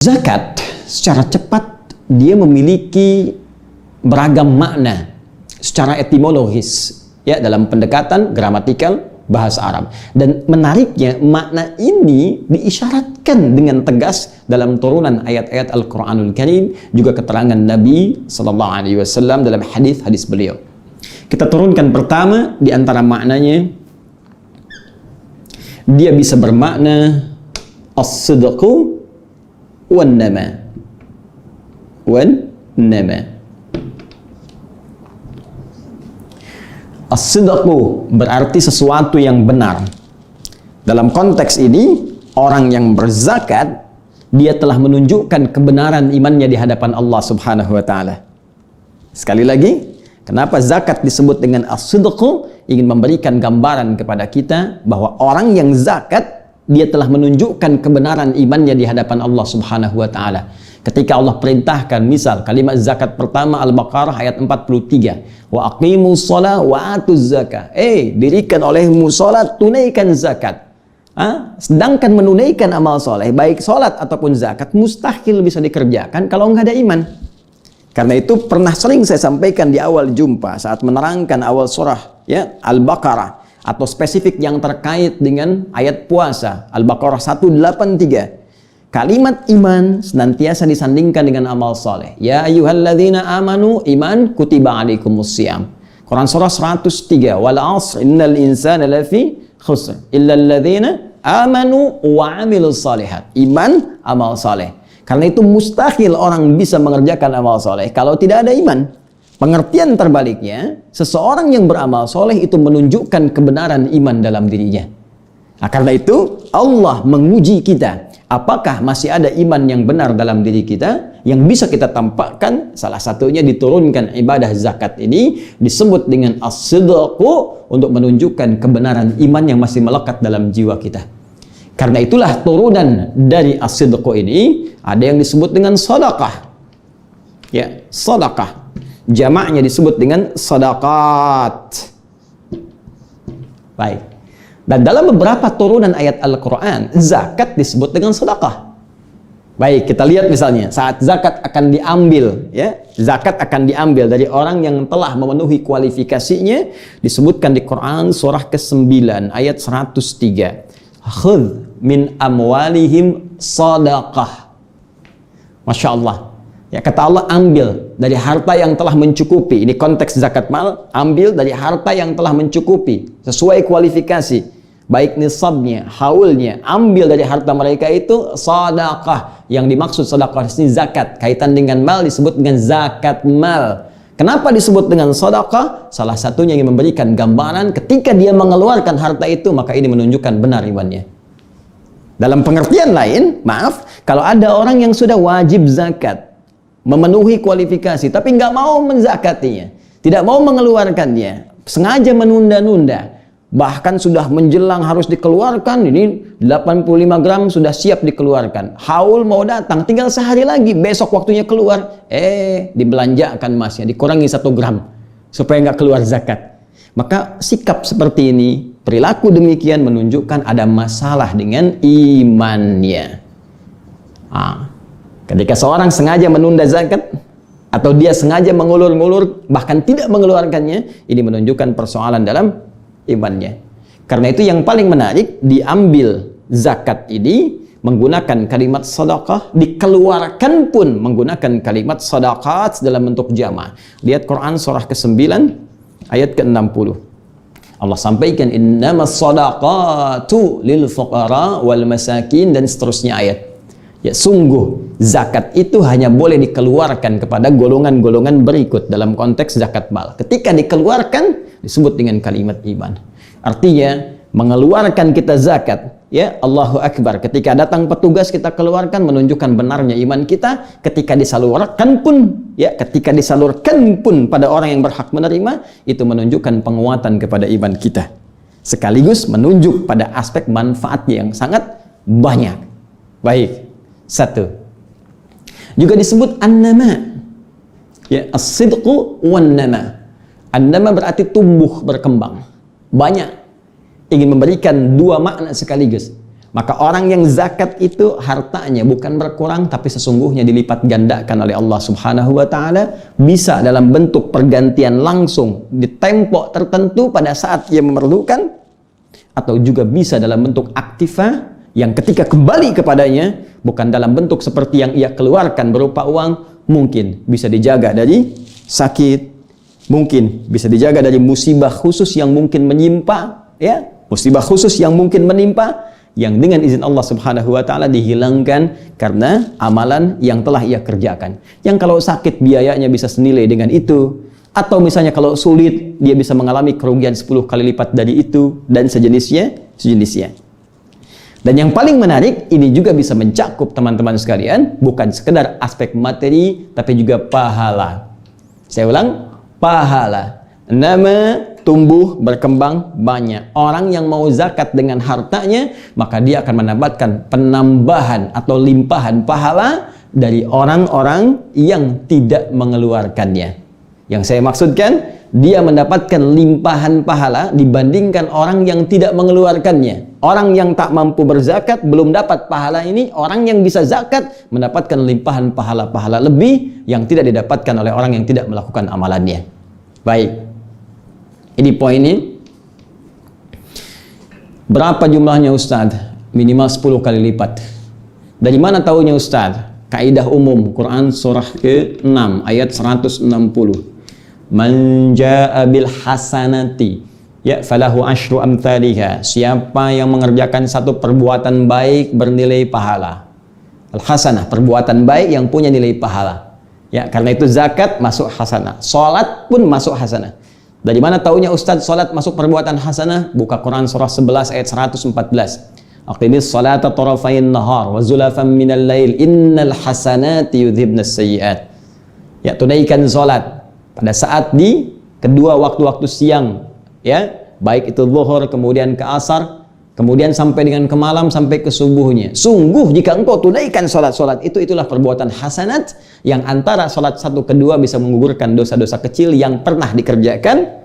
Zakat secara cepat dia memiliki beragam makna secara etimologis ya, dalam pendekatan gramatikal bahasa Arab, dan menariknya makna ini diisyaratkan dengan tegas dalam turunan ayat-ayat Al-Qur'anul Karim, juga keterangan Nabi sallallahu alaihi wasallam dalam hadis-hadis beliau. Kita turunkan pertama di antara maknanya, dia bisa bermakna as-sidqu wan-nama. As-sidqu berarti sesuatu yang benar. Dalam konteks ini, orang yang berzakat, dia telah menunjukkan kebenaran imannya di hadapan Allah Subhanahu wa taala. Sekali lagi, kenapa zakat disebut dengan as-sidqu? Ingin memberikan gambaran kepada kita bahwa orang yang zakat, dia telah menunjukkan kebenaran imannya di hadapan Allah Subhanahu wa taala. Ketika Allah perintahkan, misal kalimat zakat pertama Al-Baqarah ayat 43, wa aqimus shalah wa atuz zakah. Dirikan olehmu salat, tunaikan zakat. Sedangkan menunaikan amal soleh, baik salat ataupun zakat, mustahil bisa dikerjakan kalau nggak ada iman. Karena itu pernah sering saya sampaikan di awal jumpa saat menerangkan awal surah ya Al-Baqarah, atau spesifik yang terkait dengan ayat puasa Al-Baqarah 183. Kalimat iman senantiasa disandingkan dengan amal soleh. Ya ayyuhalladzina amanu, iman, kutiba alaikumussyam. Quran surah 103, wal 'asr innal insana lafi khusr illal ladzina amanu wa 'amilus shalihat. Iman, amal soleh. Karena itu mustahil orang bisa mengerjakan amal soleh kalau tidak ada iman. Pengertian terbaliknya, seseorang yang beramal soleh itu menunjukkan kebenaran iman dalam dirinya. Nah, karena itu Allah menguji kita, apakah masih ada iman yang benar dalam diri kita yang bisa kita tampakkan. Salah satunya diturunkan ibadah zakat ini disebut dengan as-sidqu, untuk menunjukkan kebenaran iman yang masih melekat dalam jiwa kita. Karena itulah turunan dari as-sidqu ini ada yang disebut dengan sedekah. Ya, sedekah. Jamaknya disebut dengan sadaqat. Baik. Dan dalam beberapa turunan ayat Al-Quran, zakat disebut dengan sedekah. Baik, kita lihat misalnya saat zakat akan diambil, ya, zakat akan diambil dari orang yang telah memenuhi kualifikasinya, disebutkan di Quran surah ke-9 ayat 103. Khudh min amwalihim sadaqah. Masya Allah. Ya, kata Allah, ambil dari harta yang telah mencukupi. Ini konteks zakat mal, ambil dari harta yang telah mencukupi sesuai kualifikasi, baik nisabnya, haulnya. Ambil dari harta mereka itu sedekah. Yang dimaksud sedekah di sini zakat. Kaitan dengan mal disebut dengan zakat mal. Kenapa disebut dengan sedekah? Salah satunya yang memberikan gambaran ketika dia mengeluarkan harta itu, maka ini menunjukkan benar imannya. Dalam pengertian lain, maaf, kalau ada orang yang sudah wajib zakat, memenuhi kualifikasi, tapi nggak mau menzakatinya, tidak mau mengeluarkannya, sengaja menunda-nunda, bahkan sudah menjelang harus dikeluarkan, ini 85 gram sudah siap dikeluarkan, haul mau datang, tinggal sehari lagi, besok waktunya keluar, dibelanjakan masnya, dikurangi 1 gram, supaya nggak keluar zakat. Maka sikap seperti ini, perilaku demikian menunjukkan ada masalah dengan imannya. Ketika seorang sengaja menunda zakat, atau dia sengaja mengulur-ngulur, bahkan tidak mengeluarkannya, ini menunjukkan persoalan dalam imannya. Karena itu yang paling menarik, diambil zakat ini menggunakan kalimat sedekah, dikeluarkan pun menggunakan kalimat sedekah dalam bentuk jama'. Lihat Quran surah ke-9 ayat ke-60. Allah sampaikan innamas shadaqatu lil fuqara wal masakin, dan seterusnya ayat. Ya, sungguh zakat itu hanya boleh dikeluarkan kepada golongan-golongan berikut dalam konteks zakat mal. Ketika dikeluarkan disebut dengan kalimat iman. Artinya mengeluarkan kita zakat, ya, Allahu Akbar. Ketika datang petugas kita keluarkan, menunjukkan benarnya iman kita. Ketika disalurkan pun, ya, ketika disalurkan pun pada orang yang berhak menerima, itu menunjukkan penguatan kepada iman kita. Sekaligus menunjuk pada aspek manfaatnya yang sangat banyak. Baik. 1. Juga disebut an-nama. Ya, as-sidqu wan-nama. An-nama berarti tumbuh, berkembang. Banyak. Ingin memberikan 2 makna sekaligus. Maka orang yang zakat itu hartanya bukan berkurang, tapi sesungguhnya dilipat gandakan oleh Allah Subhanahu wa Ta'ala, bisa dalam bentuk pergantian langsung di tempo tertentu pada saat ia memerlukan, atau juga bisa dalam bentuk aktiva yang ketika kembali kepadanya bukan dalam bentuk seperti yang ia keluarkan berupa uang, mungkin bisa dijaga dari sakit, mungkin bisa dijaga dari musibah khusus yang mungkin menimpa, ya, musibah khusus yang mungkin menimpa, yang dengan izin Allah Subhanahu wa Ta'ala dihilangkan karena amalan yang telah ia kerjakan. Yang kalau sakit biayanya bisa senilai dengan itu, atau misalnya kalau sulit dia bisa mengalami kerugian 10 kali lipat dari itu, dan sejenisnya. Dan yang paling menarik, ini juga bisa mencakup teman-teman sekalian, bukan sekedar aspek materi, tapi juga pahala. Saya ulang, pahala. Nama tumbuh, berkembang banyak. Orang yang mau zakat dengan hartanya, maka dia akan mendapatkan penambahan atau limpahan pahala dari orang-orang yang tidak mengeluarkannya. Yang saya maksudkan, dia mendapatkan limpahan pahala dibandingkan orang yang tidak mengeluarkannya. Orang yang tak mampu berzakat belum dapat pahala ini, orang yang bisa zakat mendapatkan limpahan pahala-pahala lebih yang tidak didapatkan oleh orang yang tidak melakukan amalannya. Baik. Ini poin ini. Berapa jumlahnya Ustaz? Minimal 10 kali lipat. Dari mana tahunya Ustaz? Kaidah umum Quran surah ke-6 ayat 160. Man jaa bil hasanati ya falahu asyru amthaliha. Siapa yang mengerjakan satu perbuatan baik bernilai pahala. Al-hasanah, perbuatan baik yang punya nilai pahala. Ya, karena itu zakat masuk hasanah. Salat pun masuk hasanah. Dari mana taunya Ustaz salat masuk perbuatan hasanah? Buka Quran surah 11 ayat 114. Aqimis salata tarafayn nahar wa zulafan minal lail innal hasanati yudhibnas sayyi'at. Ya, tunaikan salat pada saat di kedua waktu-waktu siang, ya, baik itu zuhur kemudian ke asar, kemudian sampai dengan ke malam sampai ke subuhnya. Sungguh jika engkau tunaikan salat-salat itulah perbuatan hasanat yang antara salat satu kedua bisa menggugurkan dosa-dosa kecil yang pernah dikerjakan,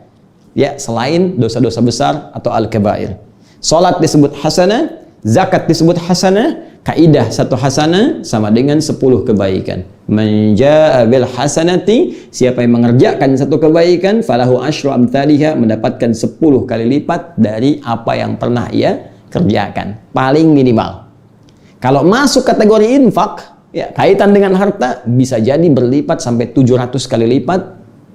ya, selain dosa-dosa besar atau al-kabair. Salat disebut hasanah, zakat disebut hasanah, kaidah satu hasanah sama dengan 10 kebaikan. Man jaa bil hasanati, siapa yang mengerjakan satu kebaikan, falahu asyru amthaliha, mendapatkan 10 kali lipat dari apa yang pernah ia kerjakan. Paling minimal. Kalau masuk kategori infak, ya, kaitan dengan harta, bisa jadi berlipat sampai 700 kali lipat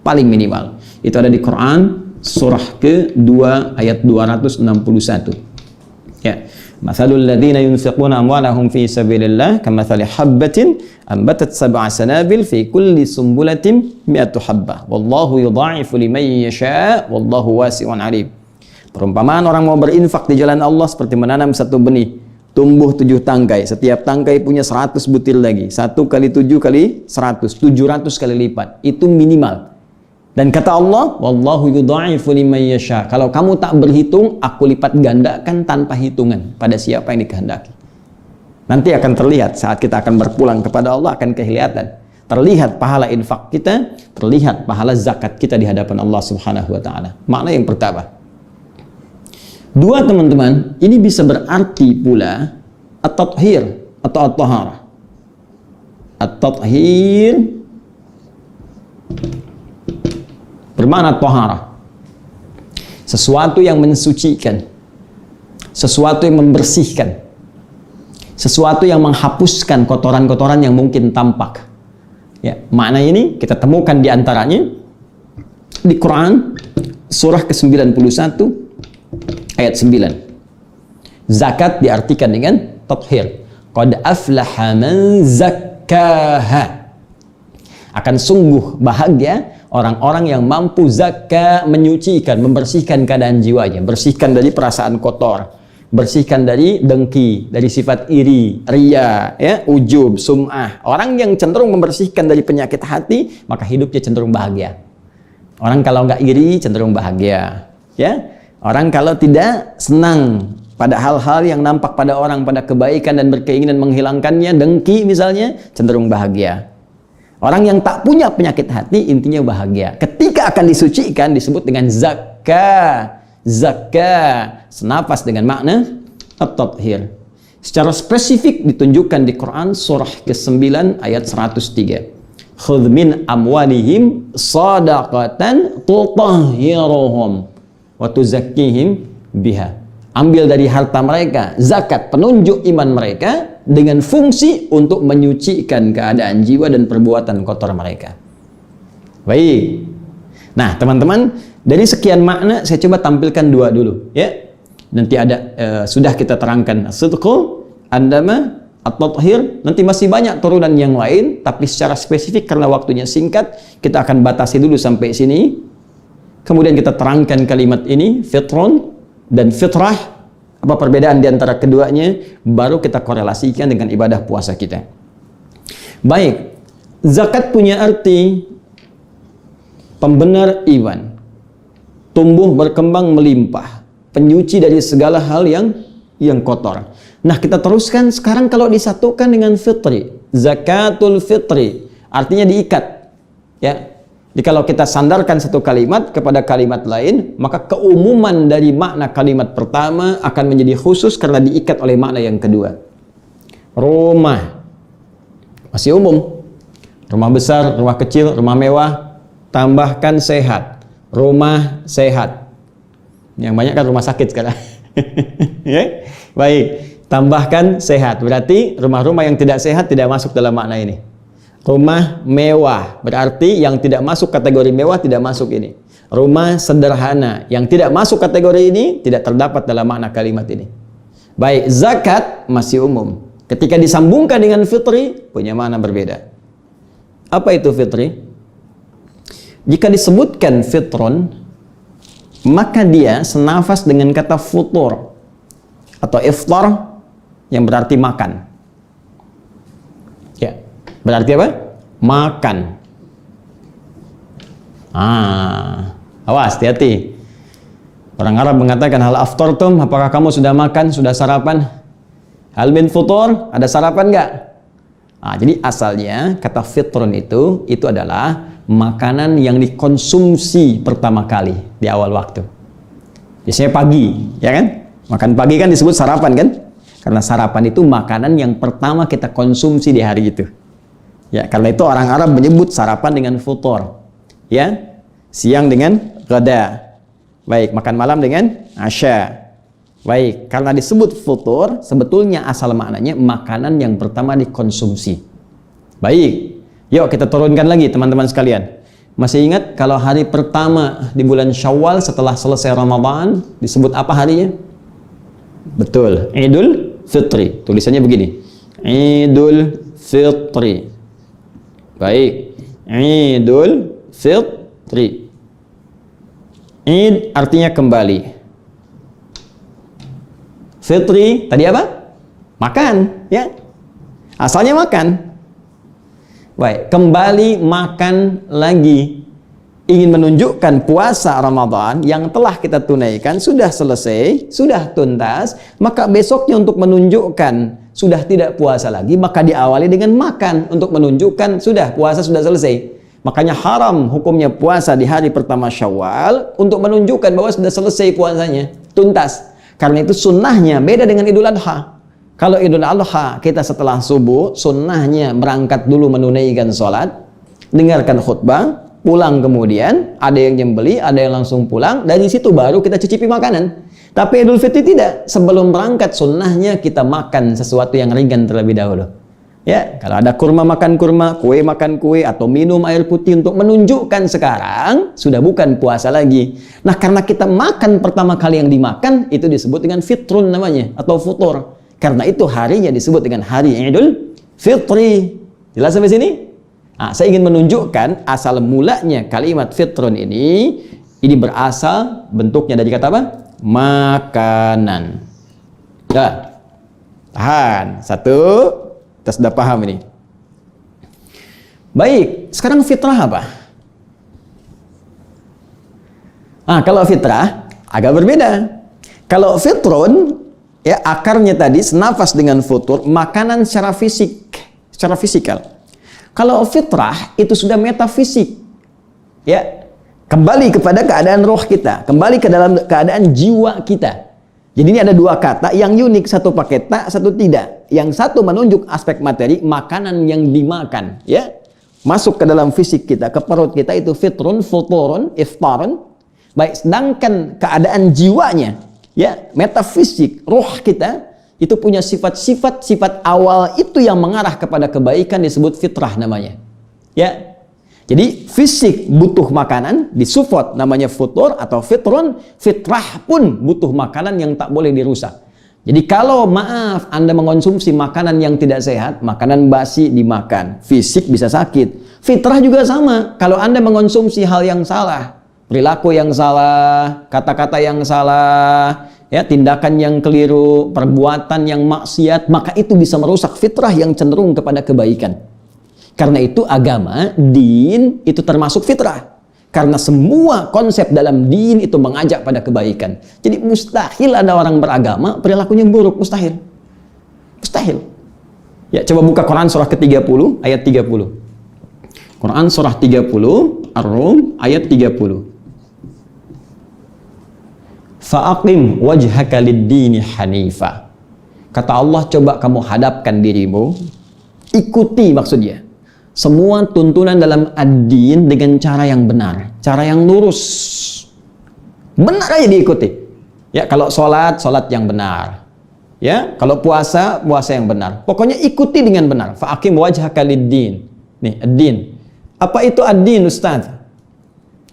paling minimal. Itu ada di Quran surah ke-2 ayat 261. Ya. Mathalul ladzina yunfiquna amwalahum fi sabilillah kamathali habbatin ambatat sab'a sanabil fi kulli sumbulatin mi'atu habbah wallahu yudha'ifu liman yasha' wallahu wasi'un 'alim. Perumpamaan orang mau berinfak di jalan Allah seperti menanam satu benih, tumbuh 7 tangkai, setiap tangkai punya 100 butir lagi, 1 kali 7 kali 100, 700 kali lipat, itu minimal. Dan kata Allah, wallahu yudha'ifu liman yasha. Kalau kamu tak berhitung, aku lipat gandakan tanpa hitungan pada siapa yang dikehendaki. Nanti akan terlihat saat kita akan berpulang kepada Allah, akan kelihatan. Terlihat pahala infak kita, terlihat pahala zakat kita di hadapan Allah Subhanahu wa Ta'ala. Makna yang pertama. Dua, teman-teman, ini bisa berarti pula at-tathhir atau at-taharah. At-tathhir bermakna taharah, sesuatu yang mensucikan, sesuatu yang membersihkan, sesuatu yang menghapuskan kotoran-kotoran yang mungkin tampak. Ya, makna ini kita temukan di antaranya di Quran surah ke-91 ayat 9. Zakat diartikan dengan tathhir. Qad aflaha man zakkaha. Akan sungguh bahagia orang-orang yang mampu zakat, menyucikan, membersihkan keadaan jiwanya, bersihkan dari perasaan kotor, bersihkan dari dengki, dari sifat iri, riya, ya, ujub, sum'ah. Orang yang cenderung membersihkan dari penyakit hati, maka hidupnya cenderung bahagia. Orang kalau nggak iri cenderung bahagia, ya. Orang kalau tidak senang pada hal-hal yang nampak pada orang, pada kebaikan dan berkeinginan menghilangkannya, dengki misalnya, cenderung bahagia. Orang yang tak punya penyakit hati intinya bahagia. Ketika akan disucikan disebut dengan zakah. Zakah senapas dengan makna at-tathhir. Secara spesifik ditunjukkan di Quran surah ke-9 ayat 103. Khudh min amwalihim shadaqatan tutahhiruhum wa tuzakkihim biha. Ambil dari harta mereka zakat, penunjuk iman mereka, dengan fungsi untuk menyucikan keadaan jiwa dan perbuatan kotor mereka. Baik. Nah, teman-teman, dari sekian makna saya coba tampilkan dua dulu, ya. Nanti ada sudah kita terangkan as-sidqu, andama, at-tathhir. Nanti masih banyak turunan yang lain, tapi secara spesifik karena waktunya singkat, kita akan batasi dulu sampai sini. Kemudian kita terangkan kalimat ini, fitrun dan fitrah. Apa perbedaan di antara keduanya? Baru kita korelasikan dengan ibadah puasa kita. Baik, zakat punya arti pembenar iman, tumbuh berkembang melimpah, penyuci dari segala hal yang kotor. Nah, kita teruskan sekarang kalau disatukan dengan fitri, zakatul fitri, artinya diikat, ya. Jadi kalau kita sandarkan satu kalimat kepada kalimat lain, maka keumuman dari makna kalimat pertama akan menjadi khusus karena diikat oleh makna yang kedua. Rumah masih umum, rumah besar, rumah kecil, rumah mewah, tambahkan sehat, rumah sehat. Yang banyak kan rumah sakit sekarang. Ya? Baik, tambahkan sehat. Berarti rumah-rumah yang tidak sehat tidak masuk dalam makna ini. Rumah mewah, berarti yang tidak masuk kategori mewah tidak masuk ini. Rumah sederhana, yang tidak masuk kategori ini tidak terdapat dalam makna kalimat ini. Baik, zakat masih umum. Ketika disambungkan dengan fitri, punya makna berbeda. Apa itu fitri? Jika disebutkan fitron, maka dia senafas dengan kata futur atau iftar yang berarti makan. Ya, berarti apa? Makan. Awas, hati-hati. Orang Arab mengatakan hal aftartum, apakah kamu sudah makan, sudah sarapan? Hal min futur, ada sarapan enggak? Jadi asalnya kata fitrun itu adalah makanan yang dikonsumsi pertama kali di awal waktu. Biasanya pagi, ya kan? Makan pagi kan disebut sarapan kan? Karena sarapan itu makanan yang pertama kita konsumsi di hari itu. Ya, karena itu orang Arab menyebut sarapan dengan futur. Ya, siang dengan ghada. Baik, makan malam dengan asya. Baik, karena disebut futur, sebetulnya asal maknanya makanan yang pertama dikonsumsi. Baik. Yuk kita turunkan lagi teman-teman sekalian. Masih ingat kalau hari pertama di bulan Syawal setelah selesai Ramadan disebut apa harinya? Betul, Idul Fitri. Tulisannya begini, Idul Fitri. Baik, Idul Fitri. Id artinya kembali. Fitri tadi apa? Makan, ya. Asalnya makan. Baik, kembali makan lagi. Ingin menunjukkan puasa Ramadan yang telah kita tunaikan sudah selesai, sudah tuntas, maka besoknya untuk menunjukkan sudah tidak puasa lagi, maka diawali dengan makan untuk menunjukkan sudah puasa sudah selesai. Makanya haram hukumnya puasa di hari pertama Syawal untuk menunjukkan bahwa sudah selesai puasanya, tuntas. Karena itu sunnahnya beda dengan Idul Adha. Kalau Idul Adha kita setelah subuh, sunnahnya berangkat dulu menunaikan sholat, dengarkan khutbah, pulang kemudian, ada yang nyembeli, ada yang langsung pulang, dari situ baru kita cicipi makanan. Tapi Idul Fitri tidak, sebelum berangkat sunnahnya kita makan sesuatu yang ringan terlebih dahulu. Ya, kalau ada kurma makan kurma, kue makan kue, atau minum air putih untuk menunjukkan sekarang sudah bukan puasa lagi. Nah, karena kita makan pertama kali yang dimakan, itu disebut dengan fitrun namanya, atau futur. Karena itu harinya disebut dengan hari Idul Fitri. Jelas sampai sini? Saya ingin menunjukkan asal mulanya kalimat fitrun ini berasal bentuknya dari kata apa? Makanan. Ya. Tahan. Satu. Kita sudah paham ini. Baik, sekarang fitrah apa? Kalau fitrah agak berbeda. Kalau fitrun, ya akarnya tadi senafas dengan futur, makanan secara fisik, secara fisikal. Kalau fitrah itu sudah metafisik, ya kembali kepada keadaan roh kita, kembali ke dalam keadaan jiwa kita. Jadi ini ada dua kata yang unik, satu pakai ta, satu tidak. Yang satu menunjuk aspek materi, makanan yang dimakan, ya. Masuk ke dalam fisik kita, ke perut kita itu fitrun, futurun, iftarun. Baik, sedangkan keadaan jiwanya, ya, metafisik, roh kita itu punya sifat awal itu yang mengarah kepada kebaikan disebut fitrah namanya. Ya. Jadi fisik butuh makanan, disupport namanya futur atau fitrun, fitrah pun butuh makanan yang tak boleh dirusak. Jadi kalau maaf Anda mengonsumsi makanan yang tidak sehat, makanan basi dimakan, fisik bisa sakit. Fitrah juga sama. Kalau Anda mengonsumsi hal yang salah, perilaku yang salah, kata-kata yang salah, ya, tindakan yang keliru, perbuatan yang maksiat, maka itu bisa merusak fitrah yang cenderung kepada kebaikan. Karena itu agama, din, itu termasuk fitrah. Karena semua konsep dalam din itu mengajak pada kebaikan. Jadi mustahil ada orang beragama, perilakunya buruk, mustahil. Mustahil. Ya, coba buka Quran surah ke-30, ayat 30. Quran surah 30, Ar-Rum, ayat 30. Fa'aqim wajhaka lid-dini hanifa. Kata Allah, coba kamu hadapkan dirimu, ikuti maksudnya semua tuntunan dalam ad-din dengan cara yang benar, cara yang lurus. Benar aja diikuti. Ya, kalau sholat yang benar. Ya, kalau puasa yang benar. Pokoknya ikuti dengan benar. Fa'aqim wajhaka lid-din. Nih, ad-din. Apa itu ad-din, Ustaz?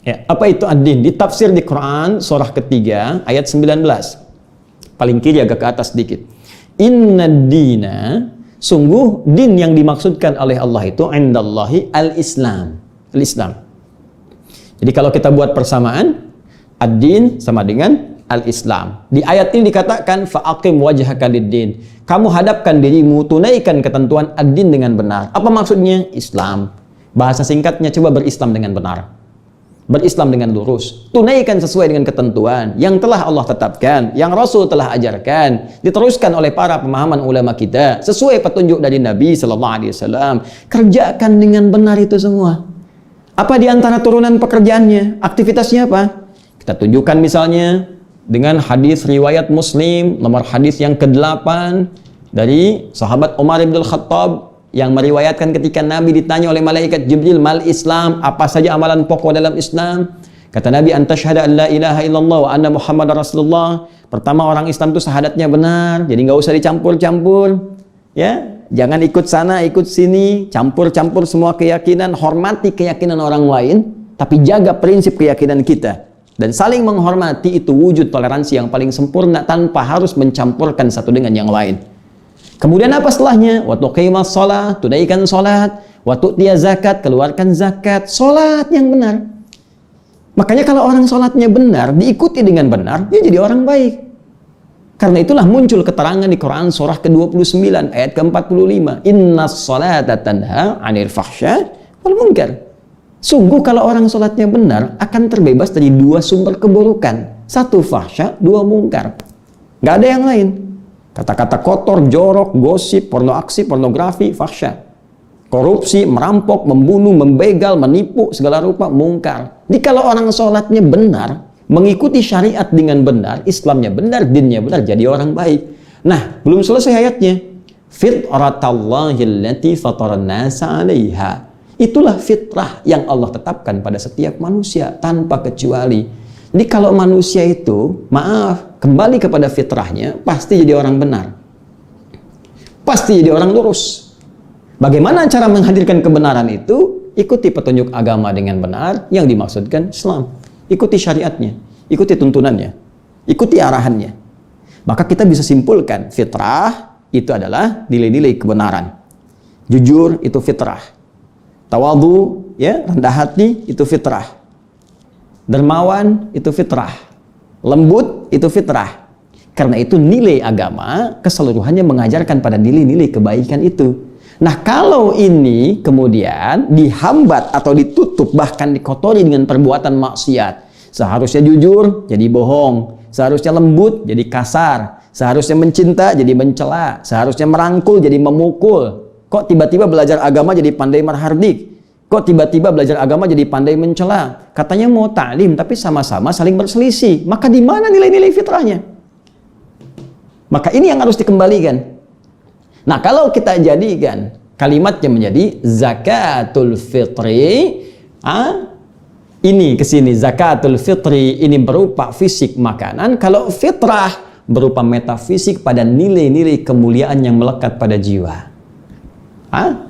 Ya, apa itu ad-din? Ditafsir di Quran surah ketiga ayat 19. Paling kiri agak ke atas sedikit. Inna dina, sungguh din yang dimaksudkan oleh Allah itu indallahi al-Islam. Al-Islam. Jadi kalau kita buat persamaan, ad-din sama dengan al-Islam. Di ayat ini dikatakan fa'aqim wajhaka lid-din. Kamu hadapkan dirimu, tunaikan ketentuan ad-din dengan benar. Apa maksudnya? Islam. Bahasa singkatnya, coba berislam dengan benar. Berislam dengan lurus, tunaikan sesuai dengan ketentuan yang telah Allah tetapkan, yang Rasul telah ajarkan, diteruskan oleh para pemahaman ulama kita, sesuai petunjuk dari Nabi Sallallahu Alaihi Wasallam. Kerjakan dengan benar itu semua. Apa di antara turunan pekerjaannya? Aktivitasnya apa? Kita tunjukkan misalnya dengan hadis riwayat Muslim, nomor hadis yang ke-8 dari sahabat Umar bin Khattab, yang meriwayatkan ketika Nabi ditanya oleh malaikat Jibril, mal Islam, apa saja amalan pokok dalam Islam? Kata Nabi, antasyhada an la ilaha illallah wa anna Muhammadar Rasulullah. Pertama, orang Islam itu syahadatnya benar, jadi nggak usah dicampur-campur. Ya, jangan ikut sana, ikut sini, campur-campur semua keyakinan, hormati keyakinan orang lain, tapi jaga prinsip keyakinan kita. Dan saling menghormati itu wujud toleransi yang paling sempurna tanpa harus mencampurkan satu dengan yang lain. Kemudian apa setelahnya? Wa tuqimas shalah, tunaikan salat, wa tu'tiya zakat, keluarkan zakat, salat yang benar. Makanya kalau orang salatnya benar, diikuti dengan benar, dia jadi orang baik. Karena itulah muncul keterangan di Quran surah ke-29 ayat ke-45. Innas salata tanha 'anil fahsya wal munkar. Sungguh kalau orang salatnya benar akan terbebas dari dua sumber keburukan. Satu fahsya, dua mungkar. Nggak ada yang lain. Kata-kata kotor, jorok, gosip, pornoaksi, pornografi, fahsya. Korupsi, merampok, membunuh, membegal, menipu, segala rupa, mungkar. Jadi kalau orang sholatnya benar, mengikuti syariat dengan benar, Islamnya benar, dinnya benar, jadi orang baik. Nah, belum selesai ayatnya. Fitratallahi allati fataran nasa 'alaiha. Itulah fitrah yang Allah tetapkan pada setiap manusia tanpa kecuali. Jadi kalau manusia itu, maaf, kembali kepada fitrahnya, pasti jadi orang benar. Pasti jadi orang lurus. Bagaimana cara menghadirkan kebenaran itu? Ikuti petunjuk agama dengan benar, yang dimaksudkan Islam. Ikuti syariatnya, ikuti tuntunannya, ikuti arahannya. Maka kita bisa simpulkan, fitrah itu adalah nilai-nilai kebenaran. Jujur itu fitrah. Tawadhu, ya, rendah hati itu fitrah. Dermawan itu fitrah, lembut itu fitrah. Karena itu nilai agama keseluruhannya mengajarkan pada nilai-nilai kebaikan itu. Nah, kalau ini kemudian dihambat atau ditutup, bahkan dikotori dengan perbuatan maksiat, seharusnya jujur jadi bohong, seharusnya lembut jadi kasar, seharusnya mencinta jadi mencela, seharusnya merangkul jadi memukul. Kok tiba-tiba belajar agama jadi pandai marhardik? Kok tiba-tiba belajar agama jadi pandai mencela? Katanya mau ta'lim, tapi sama-sama saling berselisih. Maka di mana nilai-nilai fitrahnya? Maka ini yang harus dikembalikan. Nah, kalau kita jadikan kalimatnya menjadi zakatul fitri, ini ke sini zakatul fitri ini berupa fisik makanan, kalau fitrah berupa metafisik pada nilai-nilai kemuliaan yang melekat pada jiwa.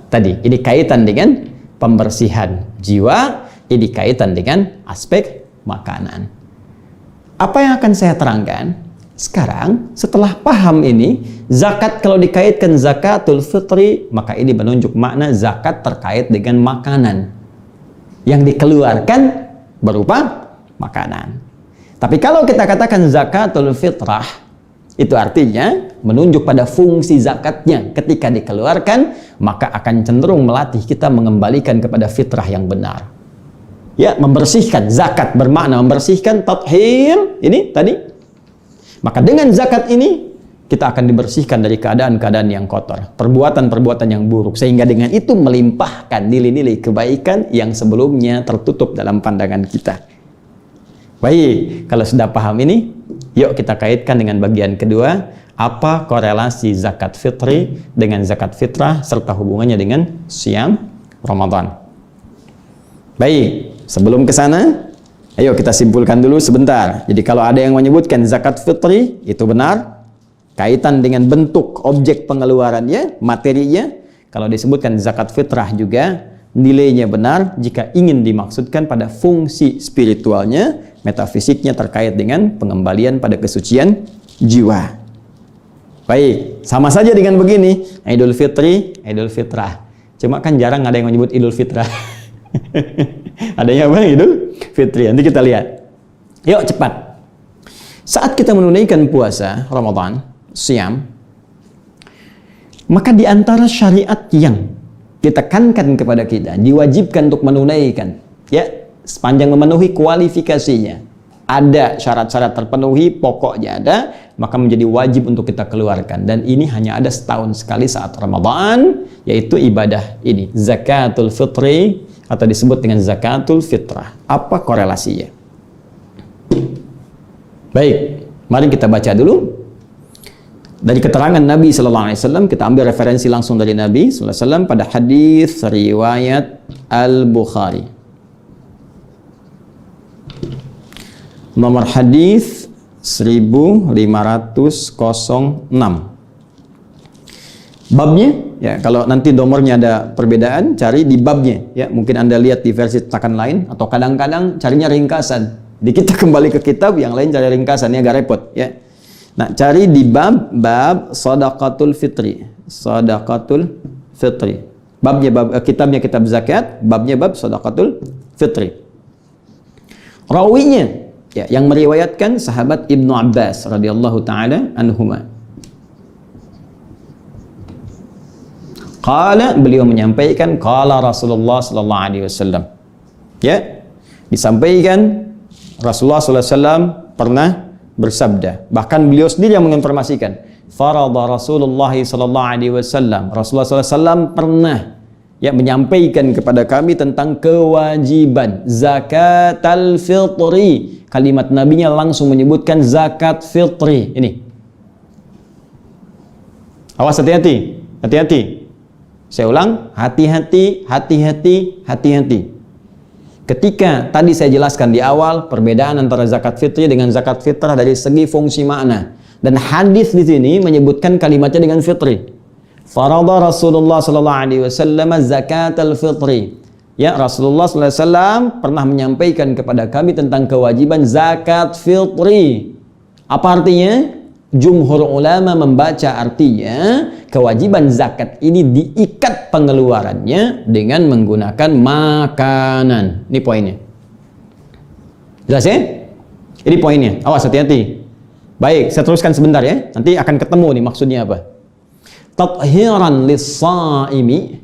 Tadi ini kaitan dengan pembersihan jiwa, ini kaitan dengan aspek makanan. Apa yang akan saya terangkan sekarang, setelah paham ini, zakat kalau dikaitkan zakatul fitri, maka ini menunjuk makna zakat terkait dengan makanan yang dikeluarkan berupa makanan. Tapi kalau kita katakan zakatul fitrah, itu artinya menunjuk pada fungsi zakatnya. Ketika dikeluarkan, maka akan cenderung melatih kita mengembalikan kepada fitrah yang benar. Ya, membersihkan. Zakat bermakna membersihkan, tathhir, ini tadi. Maka dengan zakat ini, kita akan dibersihkan dari keadaan-keadaan yang kotor, perbuatan-perbuatan yang buruk, sehingga dengan itu melimpahkan nilai-nilai kebaikan yang sebelumnya tertutup dalam pandangan kita. Baik, kalau sudah paham ini, yuk kita kaitkan dengan bagian kedua, apa korelasi zakat fitri dengan zakat fitrah serta hubungannya dengan siam Ramadan. Baik, sebelum ke sana, ayo kita simpulkan dulu sebentar. Jadi kalau ada yang menyebutkan zakat fitri, itu benar. Kaitan dengan bentuk objek pengeluarannya, materinya. Kalau disebutkan zakat fitrah juga, nilainya benar jika ingin dimaksudkan pada fungsi spiritualnya, metafisiknya terkait dengan pengembalian pada kesucian jiwa. Baik, sama saja dengan begini, Idul Fitri, Idul Fitrah. Cuma kan jarang ada yang menyebut Idul Fitrah. Adanya apa? Idul Fitri. Nanti kita lihat. Yuk cepat. Saat kita menunaikan puasa Ramadan, siam, maka di antara syariat yang ditekankan kepada kita, diwajibkan untuk menunaikan, ya, sepanjang memenuhi kualifikasinya, ada syarat-syarat terpenuhi, pokoknya ada, maka menjadi wajib untuk kita keluarkan. Dan ini hanya ada setahun sekali saat Ramadan, yaitu ibadah ini, zakatul fitri, atau disebut dengan zakatul fitrah. Apa korelasinya? Baik, mari kita baca dulu dari keterangan Nabi sallallahu alaihi wasallam. Kita ambil referensi langsung dari Nabi sallallahu alaihi wasallam pada hadis riwayat Al-Bukhari. Nomor hadis 1506. Babnya, ya, kalau nanti nomornya ada perbedaan, cari di babnya, ya. Mungkin Anda lihat di versi cetakan lain, atau kadang-kadang carinya ringkasan. Jadi kita kembali ke kitab, yang lain cari ringkasan, ya, agak repot, ya. Nah, cari di bab Shadaqatul Fitri. Shadaqatul Fitri. Babnya kitabnya kitab zakat, babnya bab Shadaqatul Fitri. Rawinya, ya, yang meriwayatkan sahabat Ibnu Abbas radhiyallahu taala anhuma. Qala, beliau menyampaikan, qala Rasulullah sallallahu alaihi wasallam. Ya, disampaikan Rasulullah sallallahu alaihi wasallam pernah bersabda. Bahkan beliau sendiri yang menginformasikan. Farada Rasulullah sallallahu alaihi wasallam. Rasulullah sallallahu alaihi wasallam pernah, ya, menyampaikan kepada kami tentang kewajiban zakatul fitri. Kalimat nabinya langsung menyebutkan zakat fitri. Ini. Awas, hati-hati. Hati-hati. Saya ulang, hati-hati, hati-hati, hati-hati. Ketika tadi saya jelaskan di awal perbedaan antara zakat fitri dengan zakat fitrah dari segi fungsi makna, dan hadis di sini menyebutkan kalimatnya dengan fitri. Farada Rasulullah sallallahu alaihi wasallam zakatul fitri. Ya, Rasulullah sallallahu alaihi wasallam pernah menyampaikan kepada kami tentang kewajiban zakat fitri. Apa artinya? Jumhur ulama membaca artinya kewajiban zakat ini diikat pengeluarannya dengan menggunakan makanan. Ini poinnya. Jelas, ya? Ini poinnya. Awas, hati-hati. Baik, saya teruskan sebentar, ya. Nanti akan ketemu nih maksudnya apa. Tathiran lis-shaimi,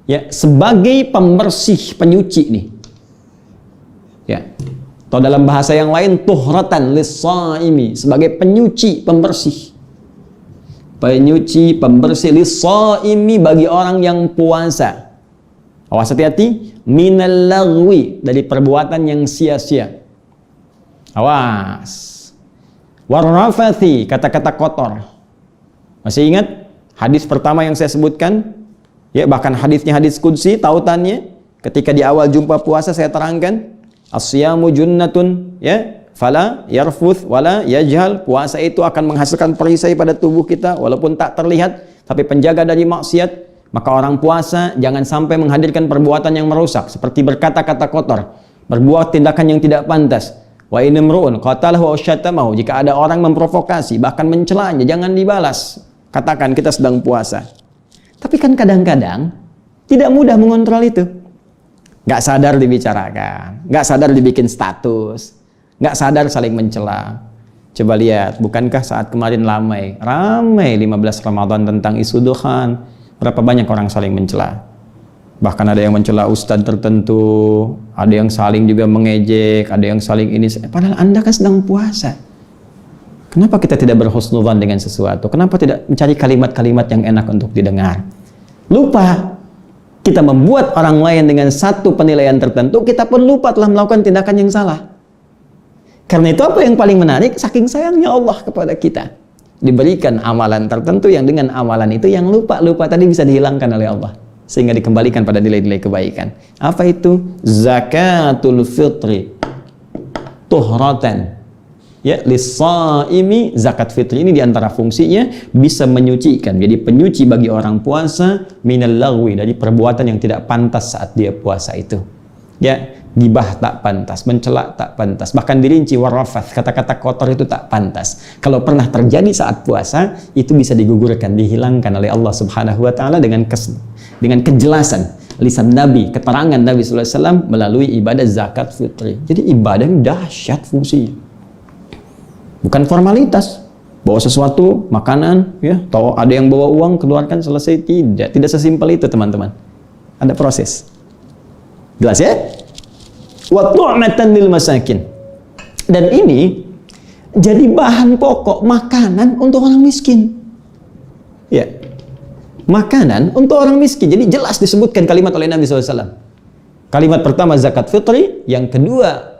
ya, sebagai pembersih, penyuci nih. Ya. Atau dalam bahasa yang lain, tuhratan lis-shaimi, sebagai penyuci, pembersih. Penyuci, pembersih lis-shaimi bagi orang yang puasa. Awas, hati-hati, minal lagwi, dari perbuatan yang sia-sia. Awas. Warrafathi, kata-kata kotor. Masih ingat hadis pertama yang saya sebutkan? Ya, bahkan hadisnya hadis qudsi, tautannya ketika di awal jumpa puasa saya terangkan, as-siyamu junnatun, ya, fala yarfuth wala yajhal. Puasa itu akan menghasilkan perisai pada tubuh kita walaupun tak terlihat, tapi penjaga dari maksiat. Maka orang puasa jangan sampai menghadirkan perbuatan yang merusak, seperti berkata-kata kotor, berbuat tindakan yang tidak pantas. Wa in imru'un qatalahu aw syatamahu, jika ada orang memprovokasi bahkan mencelanya, jangan dibalas. Katakan kita sedang puasa. Tapi kan kadang-kadang tidak mudah mengontrol itu. Nggak sadar dibicarakan, nggak sadar dibikin status, nggak sadar saling mencela. Coba lihat, bukankah saat kemarin ramai 15 Ramadan tentang isu dukhan? Berapa banyak orang saling mencela? Bahkan ada yang mencela ustadz tertentu, ada yang saling juga mengejek, ada yang saling ini. Padahal Anda kan sedang puasa. Kenapa kita tidak berhusnudzan dengan sesuatu? Kenapa tidak mencari kalimat-kalimat yang enak untuk didengar? Lupa. Kita membuat orang lain dengan satu penilaian tertentu, kita pun lupa telah melakukan tindakan yang salah. Karena itu apa yang paling menarik? Saking sayangnya Allah kepada kita, diberikan amalan tertentu yang dengan amalan itu yang lupa-lupa tadi bisa dihilangkan oleh Allah, sehingga dikembalikan pada nilai-nilai kebaikan. Apa itu? Zakatul fitri tuhratan, ya, lis-shaimi. Zakat fitri ini diantara fungsinya bisa menyucikan, jadi penyuci bagi orang puasa, minal lagwi, dari perbuatan yang tidak pantas saat dia puasa itu. Ya, gibah tak pantas, mencela tak pantas, bahkan dirinci warafath, kata-kata kotor itu tak pantas. Kalau pernah terjadi saat puasa, itu bisa digugurkan, dihilangkan oleh Allah Subhanahu wa taala dengan kejelasan lisan Nabi, keterangan Nabi sallallahu alaihi wasallam melalui ibadah zakat fitri. Jadi ibadah yang dahsyat fungsinya. Bukan formalitas, bawa sesuatu, makanan, ya, atau ada yang bawa uang, keluarkan, selesai. Tidak sesimpel itu, teman-teman. Ada proses. Jelas ya? Wa tu'matan lil masakin. Dan ini jadi bahan pokok makanan untuk orang miskin. Ya. Makanan untuk orang miskin. Jadi jelas disebutkan kalimat oleh Nabi SAW. Kalimat pertama zakat fitri, yang kedua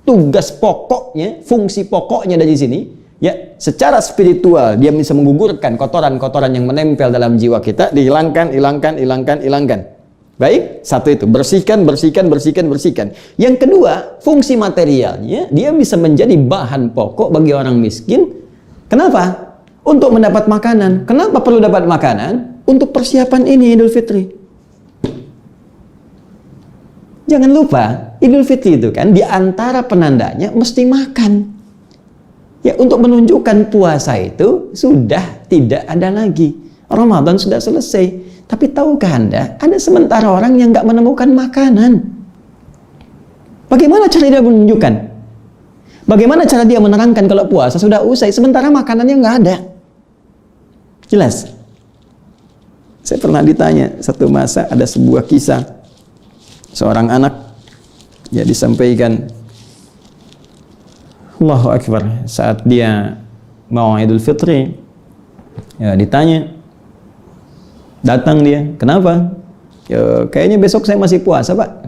tugas pokoknya, fungsi pokoknya dari sini, ya, secara spiritual dia bisa menggugurkan kotoran-kotoran yang menempel dalam jiwa kita, dihilangkan, hilangkan. Baik, satu itu, bersihkan. Yang kedua, fungsi materialnya, dia bisa menjadi bahan pokok bagi orang miskin. Kenapa? Untuk mendapat makanan. Kenapa perlu dapat makanan? Untuk persiapan ini Idul Fitri. Jangan lupa, Idul Fitri itu kan di antara penandanya mesti makan. Ya, untuk menunjukkan puasa itu sudah tidak ada lagi. Ramadan sudah selesai. Tapi tahukah Anda, ada sementara orang yang nggak menemukan makanan. Bagaimana cara dia menunjukkan? Bagaimana cara dia menerangkan kalau puasa sudah usai, sementara makanannya nggak ada? Jelas? Saya pernah ditanya, satu masa ada sebuah kisah. Seorang anak, ya, disampaikan, Allahu Akbar, saat dia mau Idul Fitri, ya, ditanya, datang dia, kenapa? Ya, kayaknya besok saya masih puasa, Pak.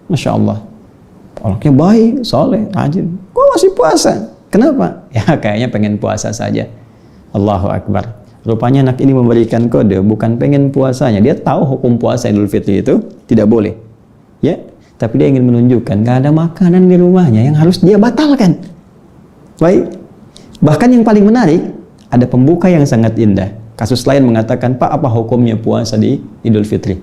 Masya Allah, orangnya baik, soleh, rajin. Kok masih puasa? Kenapa? Ya, kayaknya pengen puasa saja. Allahu Akbar. Rupanya anak ini memberikan kode, bukan pengen puasanya. Dia tahu hukum puasa Idul Fitri itu tidak boleh, ya. Tapi dia ingin menunjukkan gak ada makanan di rumahnya yang harus dia batalkan. Baik. Bahkan yang paling menarik, ada pembuka yang sangat indah. Kasus lain mengatakan, Pak, apa hukumnya puasa di Idul Fitri?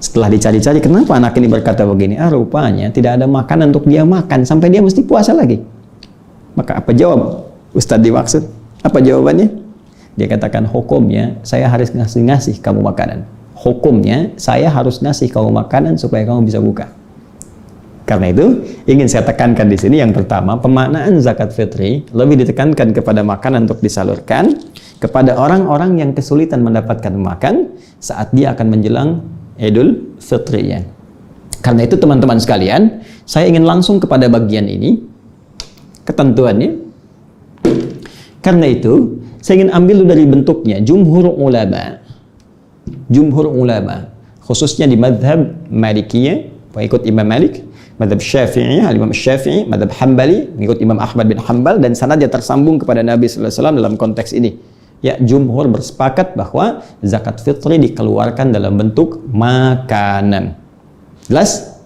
Setelah dicari-cari, kenapa anak ini berkata begini? Rupanya tidak ada makanan untuk dia makan, sampai dia mesti puasa lagi. Maka apa jawab Ustadz dimaksud? Apa jawabannya? Dia katakan, hukumnya saya harus ngasih kamu makanan. Hukumnya saya harus ngasih kamu makanan supaya kamu bisa buka. Karena itu, ingin saya tekankan di sini yang pertama, pemaknaan zakat fitri lebih ditekankan kepada makanan untuk disalurkan kepada orang-orang yang kesulitan mendapatkan makan saat dia akan menjelang Idul Fitrinya. Karena itu teman-teman sekalian, saya ingin langsung kepada bagian ini, ketentuannya. Karena itu, saya ingin ambil dari bentuknya, jumhur ulama, khususnya di madhab Malikiyah, pengikut Imam Malik, madhab Syafi'i, Imam Syafi'i, madhab Hambali, mengikut Imam Ahmad bin Hanbal, dan sanadnya tersambung kepada Nabi sallallahu alaihi wasallam dalam konteks ini. Ya, jumhur bersepakat bahwa zakat fitri dikeluarkan dalam bentuk makanan. Jelas?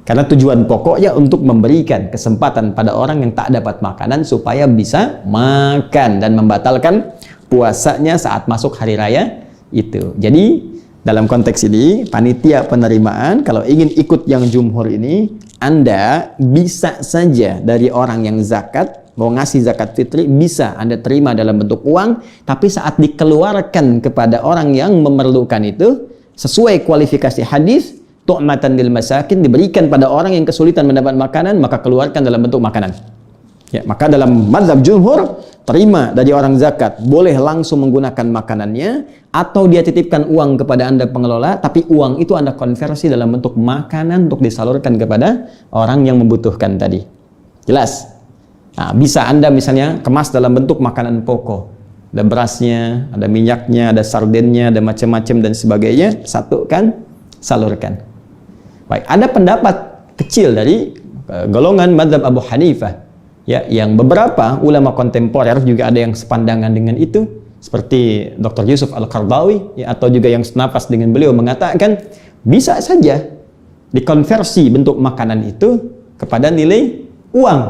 Karena tujuan pokoknya untuk memberikan kesempatan pada orang yang tak dapat makanan supaya bisa makan dan membatalkan puasanya saat masuk hari raya itu. Jadi dalam konteks ini panitia penerimaan kalau ingin ikut yang jumhur ini, Anda bisa saja dari orang yang zakat mau ngasih zakat fitri, bisa Anda terima dalam bentuk uang, tapi saat dikeluarkan kepada orang yang memerlukan itu sesuai kualifikasi hadis, tu'matan lil masakin, diberikan pada orang yang kesulitan mendapat makanan, maka keluarkan dalam bentuk makanan. Ya, maka dalam mazhab jumhur, terima dari orang zakat, boleh langsung menggunakan makanannya, atau dia titipkan uang kepada Anda pengelola, tapi uang itu Anda konversi dalam bentuk makanan untuk disalurkan kepada orang yang membutuhkan tadi. Jelas? Nah, bisa Anda misalnya kemas dalam bentuk makanan pokok. Ada berasnya, ada minyaknya, ada sardennya, ada macam-macam dan sebagainya. Satukan, salurkan. Baik, ada pendapat kecil dari golongan mazhab Abu Hanifah, ya, yang beberapa ulama kontemporer juga ada yang sepandangan dengan itu, seperti Dr. Yusuf Al-Qardawi, ya, atau juga yang senafas dengan beliau mengatakan bisa saja dikonversi bentuk makanan itu kepada nilai uang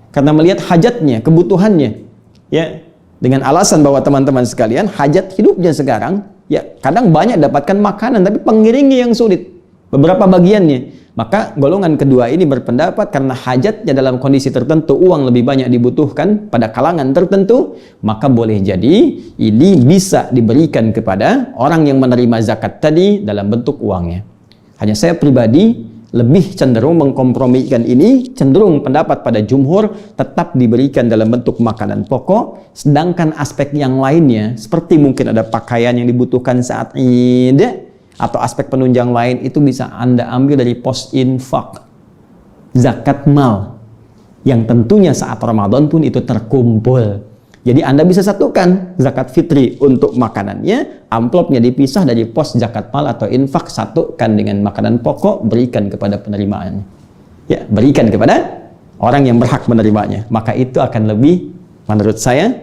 karena melihat hajatnya, kebutuhannya, ya, dengan alasan bahwa teman-teman sekalian hajat hidupnya sekarang, ya, kadang banyak dapatkan makanan tapi pengiringnya yang sulit beberapa bagiannya. Maka golongan kedua ini berpendapat karena hajatnya dalam kondisi tertentu, uang lebih banyak dibutuhkan pada kalangan tertentu, maka boleh jadi ini bisa diberikan kepada orang yang menerima zakat tadi dalam bentuk uangnya. Hanya saya pribadi lebih cenderung mengkompromikan ini, cenderung pendapat pada jumhur tetap diberikan dalam bentuk makanan pokok, sedangkan aspek yang lainnya seperti mungkin ada pakaian yang dibutuhkan saat Id atau aspek penunjang lain itu bisa Anda ambil dari pos infak, zakat mal, yang tentunya saat Ramadan pun itu terkumpul. Jadi Anda bisa satukan zakat fitri untuk makanannya, amplopnya dipisah dari pos zakat mal atau infak, satukan dengan makanan pokok, berikan kepada penerimaannya. Ya, berikan kepada orang yang berhak menerimanya. Maka itu akan lebih, menurut saya,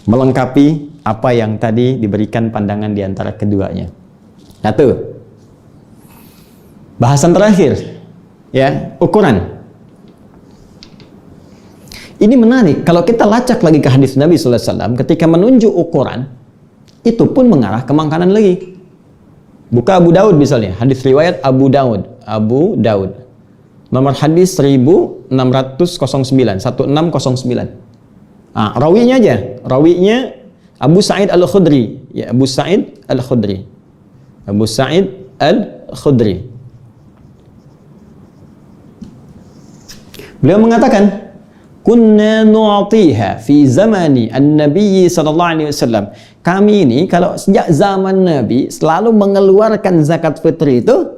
melengkapi apa yang tadi diberikan pandangan di antara keduanya. Satu. Bahasan terakhir, ya, ukuran. Ini menarik, kalau kita lacak lagi ke hadis Nabi SAW, ketika menunjuk ukuran, itu pun mengarah ke makanan lagi. Buka Abu Daud misalnya, hadis riwayat Abu Daud. Nomor hadis 1609, 1609. Ah, rawinya aja, rawinya Abu Sa'id Al-Khudri. Ya, Abu Sa'id Al-Khudri. Abu Sa'id Al-Khudri. Beliau mengatakan, kunna nu'tiha fi zamani an-nabi sallallahu alaihi wasallam. Kami ini kalau sejak zaman Nabi selalu mengeluarkan zakat fitri itu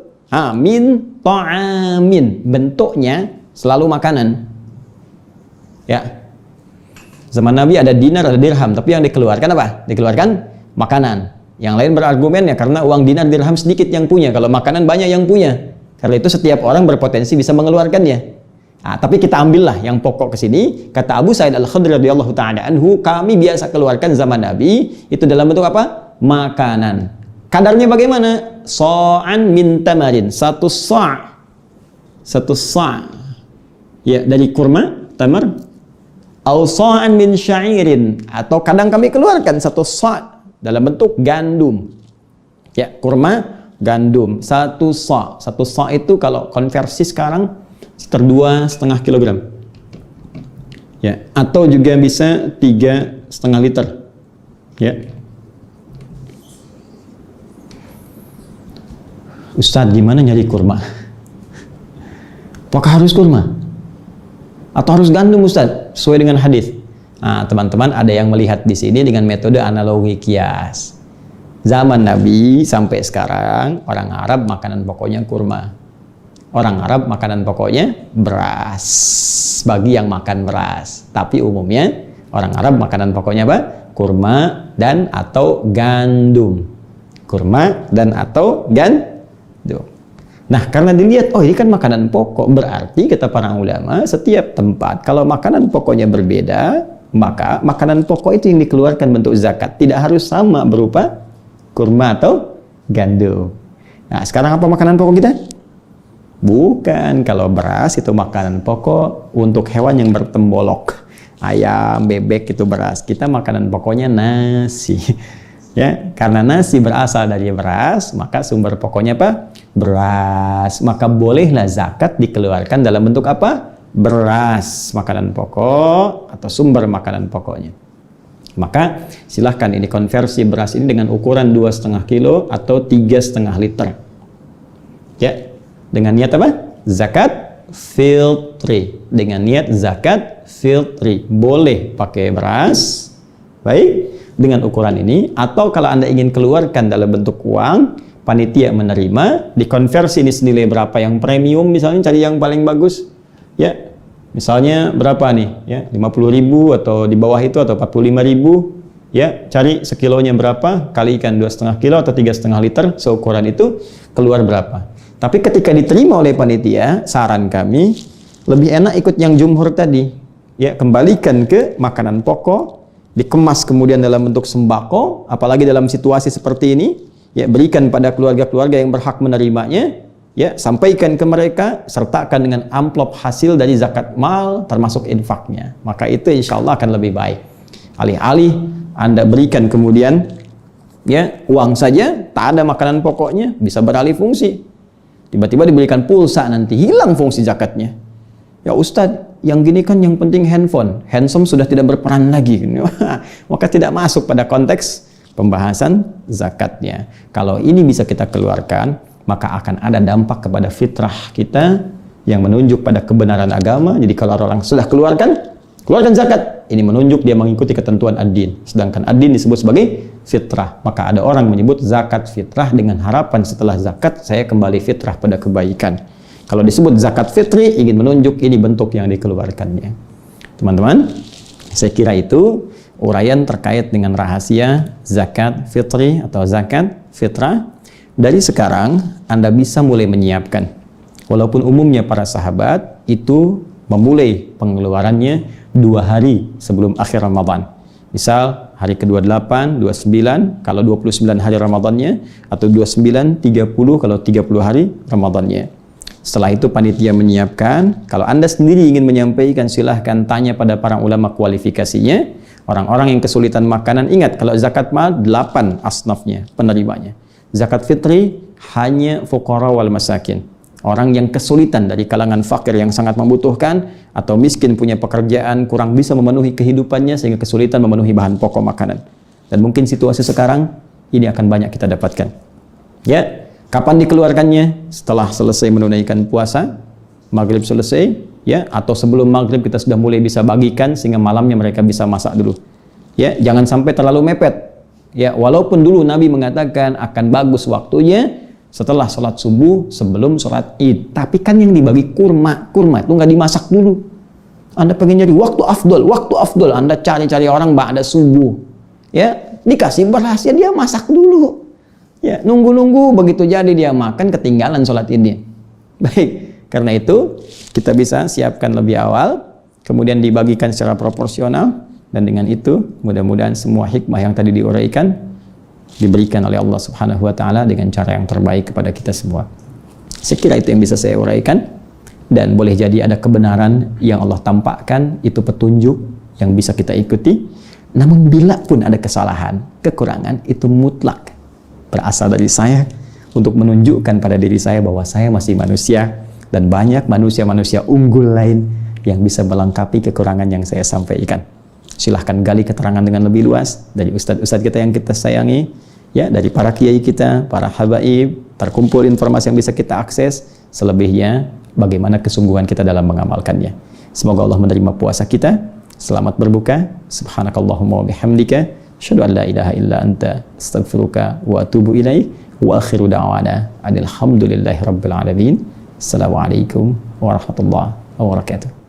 min ta'amin, bentuknya selalu makanan. Ya. Zaman Nabi ada dinar, ada dirham, tapi yang dikeluarkan apa? Dikeluarkan makanan. Yang lain berargumen ya karena uang dinar dirham sedikit yang punya, kalau makanan banyak yang punya. Karena itu setiap orang berpotensi bisa mengeluarkannya. Nah, tapi kita ambillah yang pokok ke sini. Kata Abu Sa'id Al-Khudri radhiyallahu ta'ala anhu, kami biasa keluarkan zaman Nabi itu dalam bentuk apa? Makanan. Kadarnya bagaimana? Sa'an min tamarin, satu sa'. Ya, dari kurma, tamar. Au sa'an min sya'irin, atau kadang kami keluarkan satu sa' dalam bentuk gandum. Ya, kurma, gandum, satu sa'. Satu sa' itu kalau konversi sekarang sekitar 2,5 kilogram, ya, atau juga bisa 3,5 liter, ya. Ustadz, gimana nyari kurma? Apakah harus kurma? Atau harus gandum, Ustadz? Sesuai dengan hadis. Nah, teman-teman, ada yang melihat di sini dengan metode analogi kias. Zaman Nabi sampai sekarang, orang Arab makanan pokoknya kurma. Orang Arab makanan pokoknya beras, bagi yang makan beras. Tapi umumnya orang Arab makanan pokoknya apa? Kurma dan atau gandum. Kurma dan atau gandum. Nah, karena dilihat, oh ini kan makanan pokok, berarti kata para ulama, setiap tempat kalau makanan pokoknya berbeda, maka makanan pokok itu yang dikeluarkan bentuk zakat. Tidak harus sama berupa kurma atau gandum. Nah, sekarang apa makanan pokok kita? Bukan, kalau beras itu makanan pokok untuk hewan yang bertembolok. Ayam, bebek itu beras. Kita makanan pokoknya nasi. Ya, karena nasi berasal dari beras, maka sumber pokoknya apa? Beras. Maka bolehlah zakat dikeluarkan dalam bentuk apa? Beras, makanan pokok atau sumber makanan pokoknya. Maka silahkan ini konversi beras ini dengan ukuran 2,5 kilo atau 3,5 liter. Ya, dengan niat apa? Zakat fitri. Dengan niat zakat fitri. Boleh pakai beras. Baik. Dengan ukuran ini, atau kalau Anda ingin keluarkan dalam bentuk uang, panitia menerima, dikonversi ini senilai berapa yang premium, misalnya cari yang paling bagus, ya, misalnya berapa nih, ya, 50.000 atau di bawah itu atau 45.000, ya, cari sekilonya berapa, kalikan 2,5 kilo atau 3,5 liter, seukuran itu keluar berapa. Tapi ketika diterima oleh panitia, saran kami lebih enak ikut yang jumhur tadi, ya, kembalikan ke makanan pokok, dikemas kemudian dalam bentuk sembako, apalagi dalam situasi seperti ini, ya, berikan pada keluarga-keluarga yang berhak menerimanya, ya, sampaikan ke mereka, sertakan dengan amplop hasil dari zakat mal termasuk infaknya, maka itu insya Allah akan lebih baik. Alih-alih Anda berikan kemudian, ya, uang saja, tak ada makanan pokoknya, bisa beralih fungsi, tiba-tiba diberikan pulsa, nanti hilang fungsi zakatnya. Ya Ustadz, yang gini kan yang penting handphone, handsome sudah tidak berperan lagi, maka tidak masuk pada konteks pembahasan zakatnya. Kalau ini bisa kita keluarkan, maka akan ada dampak kepada fitrah kita yang menunjuk pada kebenaran agama. Jadi kalau orang sudah keluarkan zakat, ini menunjuk dia mengikuti ketentuan ad-din. Sedangkan ad-din disebut sebagai fitrah. Maka ada orang menyebut zakat fitrah dengan harapan setelah zakat saya kembali fitrah pada kebaikan. Kalau disebut zakat fitri, ingin menunjuk ini bentuk yang dikeluarkannya. Teman-teman, saya kira itu uraian terkait dengan rahasia zakat fitri atau zakat fitrah. Dari sekarang, Anda bisa mulai menyiapkan. Walaupun umumnya para sahabat itu memulai pengeluarannya 2 hari sebelum akhir Ramadan. Misal, hari ke-28, 29, kalau 29 hari Ramadannya, atau 29, 30, kalau 30 hari Ramadannya. Setelah itu panitia menyiapkan. Kalau Anda sendiri ingin menyampaikan, silahkan tanya pada para ulama kualifikasinya. Orang-orang yang kesulitan makanan, ingat kalau zakat mal 8 asnafnya, penerimanya. Zakat fitri hanya fuqara wal masakin, orang yang kesulitan dari kalangan fakir yang sangat membutuhkan, atau miskin punya pekerjaan kurang bisa memenuhi kehidupannya sehingga kesulitan memenuhi bahan pokok makanan. Dan mungkin situasi sekarang ini akan banyak kita dapatkan. Ya. Kapan dikeluarkannya? Setelah selesai menunaikan puasa, maghrib selesai, ya, atau sebelum maghrib kita sudah mulai bisa bagikan sehingga malamnya mereka bisa masak dulu. Ya, jangan sampai terlalu mepet. Ya, walaupun dulu Nabi mengatakan akan bagus waktunya setelah sholat subuh sebelum sholat Id, tapi kan yang dibagi kurma itu nggak dimasak dulu. Anda pengen nyari waktu afdol, Anda cari-cari orang ba'da subuh, ya, dikasih beras ya dia masak dulu. Ya, nunggu-nunggu begitu jadi dia makan ketinggalan sholat Idnya. Baik, karena itu kita bisa siapkan lebih awal, kemudian dibagikan secara proporsional, dan dengan itu mudah-mudahan semua hikmah yang tadi diuraikan diberikan oleh Allah Subhanahu wa taala dengan cara yang terbaik kepada kita semua. Saya kira itu yang bisa saya uraikan, dan boleh jadi ada kebenaran yang Allah tampakkan, itu petunjuk yang bisa kita ikuti. Namun bila pun ada kesalahan, kekurangan, itu mutlak berasal dari saya untuk menunjukkan pada diri saya bahwa saya masih manusia dan banyak manusia-manusia unggul lain yang bisa melengkapi kekurangan yang saya sampaikan. Silahkan gali keterangan dengan lebih luas dari ustadz-ustadz kita yang kita sayangi, ya, dari para kiai kita, para habaib, terkumpul informasi yang bisa kita akses. Selebihnya bagaimana kesungguhan kita dalam mengamalkannya. Semoga Allah menerima puasa kita. Selamat berbuka. Subhanakallahumma wa bihamdika, asyhadu an la ilaha illa anta, astaghfiruka wa atubu ilaik. Wa akhiru da'wana alhamdulillahi rabbil alamin. Assalamualaikum warahmatullahi wabarakatuh.